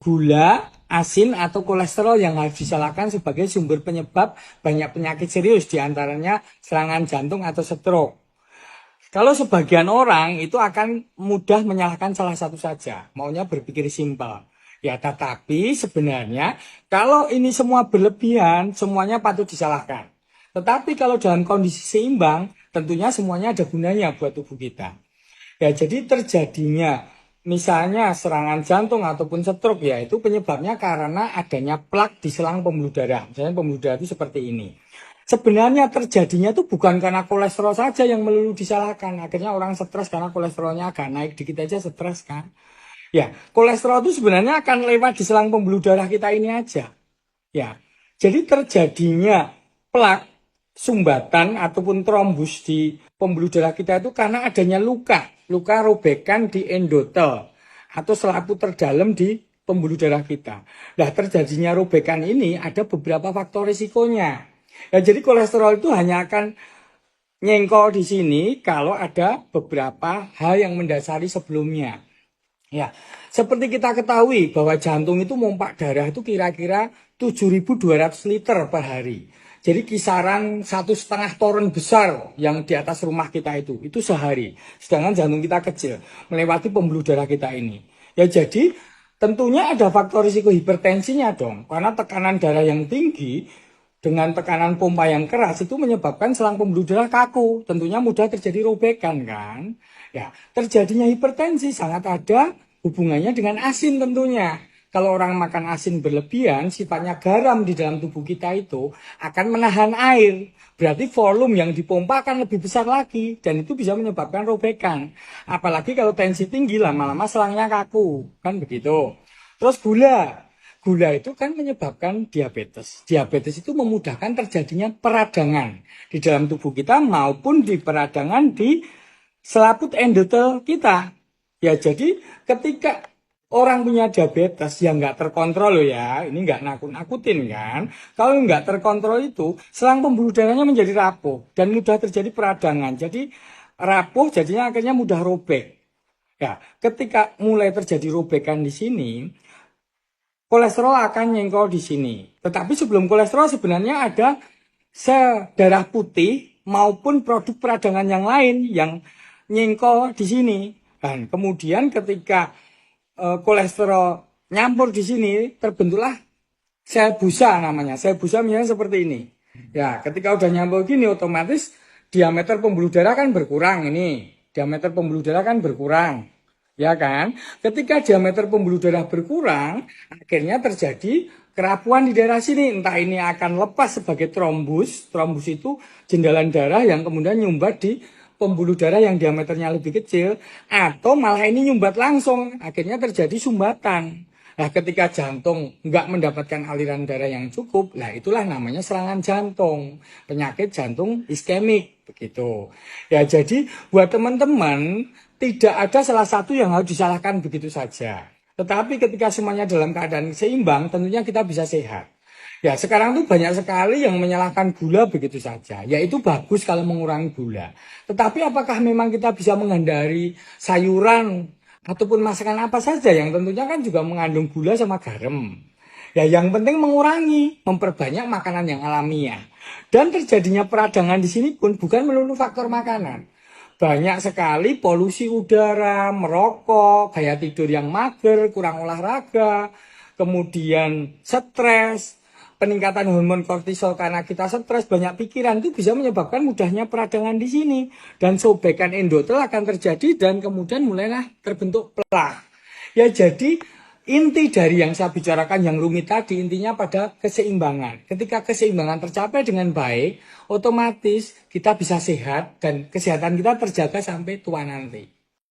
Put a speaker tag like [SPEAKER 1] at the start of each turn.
[SPEAKER 1] gula, asin, atau kolesterol yang harus disalahkan sebagai sumber penyebab banyak penyakit serius, diantaranya serangan jantung atau stroke. Kalau sebagian orang itu akan mudah menyalahkan salah satu saja, maunya berpikir simpel. Ya, tetapi sebenarnya kalau ini semua berlebihan, semuanya patut disalahkan. Tetapi kalau dalam kondisi seimbang, tentunya semuanya ada gunanya buat tubuh kita. Ya, jadi terjadinya misalnya serangan jantung ataupun stroke, ya itu penyebabnya karena adanya plak di selang pembuluh darah. Misalnya pembuluh darah itu seperti ini. Sebenarnya terjadinya itu bukan karena kolesterol saja yang melulu disalahkan. Akhirnya orang stres karena kolesterolnya agak naik dikit aja stres kan. Ya, kolesterol itu sebenarnya akan lewat di selang pembuluh darah kita ini aja. Ya, jadi terjadinya plak, sumbatan ataupun trombus di pembuluh darah kita itu karena adanya luka robekan di endotel atau selaput terdalam di pembuluh darah kita. Nah, terjadinya robekan ini ada beberapa faktor risikonya. Ya, jadi kolesterol itu hanya akan nyengkol di sini kalau ada beberapa hal yang mendasari sebelumnya. Ya, seperti kita ketahui bahwa jantung itu mompak darah itu kira-kira 7.200 liter per hari. Jadi kisaran 1,5 toren besar yang di atas rumah kita itu sehari. Sedangkan jantung kita kecil, melewati pembuluh darah kita ini. Ya, jadi tentunya ada faktor risiko hipertensinya dong. Karena tekanan darah yang tinggi dengan tekanan pompa yang keras itu menyebabkan selang pembuluh darah kaku. Tentunya mudah terjadi robekan kan. Ya, terjadinya hipertensi sangat ada hubungannya dengan asin tentunya. Kalau orang makan asin berlebihan, sifatnya garam di dalam tubuh kita itu akan menahan air. Berarti volume yang dipompa akan lebih besar lagi. Dan itu bisa menyebabkan robekan. Apalagi kalau tensi tinggi, lama-lama selangnya kaku. Kan begitu. Terus gula. Gula itu kan menyebabkan diabetes. Diabetes itu memudahkan terjadinya peradangan di dalam tubuh kita maupun di peradangan di selaput endotel kita. Ya, jadi ketika orang punya diabetes yang nggak terkontrol loh ya, ini nggak nakut-nakutin kan. Kalau nggak terkontrol itu, selang pembuluh darahnya menjadi rapuh dan mudah terjadi peradangan. Jadi rapuh jadinya akhirnya mudah robek. Ya, ketika mulai terjadi robekan di sini, kolesterol akan nyengkol di sini. Tetapi sebelum kolesterol sebenarnya ada sel darah putih maupun produk peradangan yang lain yang nyengkol di sini. Dan kemudian ketika kolesterol nyampur di sini, terbentuklah sel busa namanya. Sel busa misalnya seperti ini. Ya, ketika udah nyampur gini, otomatis diameter pembuluh darah kan berkurang ini. Diameter pembuluh darah kan berkurang. Ya kan? Ketika diameter pembuluh darah berkurang, akhirnya terjadi kerapuan di daerah sini. Entah ini akan lepas sebagai trombus. Trombus itu jendalan darah yang kemudian nyumbat di pembuluh darah yang diameternya lebih kecil. Atau malah ini nyumbat langsung. Akhirnya terjadi sumbatan. Nah, ketika jantung nggak mendapatkan aliran darah yang cukup, nah itulah namanya serangan jantung. Penyakit jantung iskemik. Begitu. Ya, jadi buat teman-teman, tidak ada salah satu yang harus disalahkan begitu saja. Tetapi ketika semuanya dalam keadaan seimbang, tentunya kita bisa sehat. Ya, sekarang tuh banyak sekali yang menyalahkan gula begitu saja. Ya, itu bagus kalau mengurangi gula. Tetapi apakah memang kita bisa menghindari sayuran ataupun masakan apa saja yang tentunya kan juga mengandung gula sama garam. Ya, yang penting mengurangi, memperbanyak makanan yang alamiah. Dan terjadinya peradangan di sini pun bukan melulu faktor makanan. Banyak sekali polusi udara, merokok, gaya tidur yang mager, kurang olahraga, kemudian stres, peningkatan hormon kortisol karena kita stres, banyak pikiran, itu bisa menyebabkan mudahnya peradangan di sini. Dan sobekan endotel akan terjadi dan kemudian mulailah terbentuk plak. Ya, jadi inti dari yang saya bicarakan yang rumit tadi, intinya pada keseimbangan. Ketika keseimbangan tercapai dengan baik, otomatis kita bisa sehat dan kesehatan kita terjaga sampai tua nanti.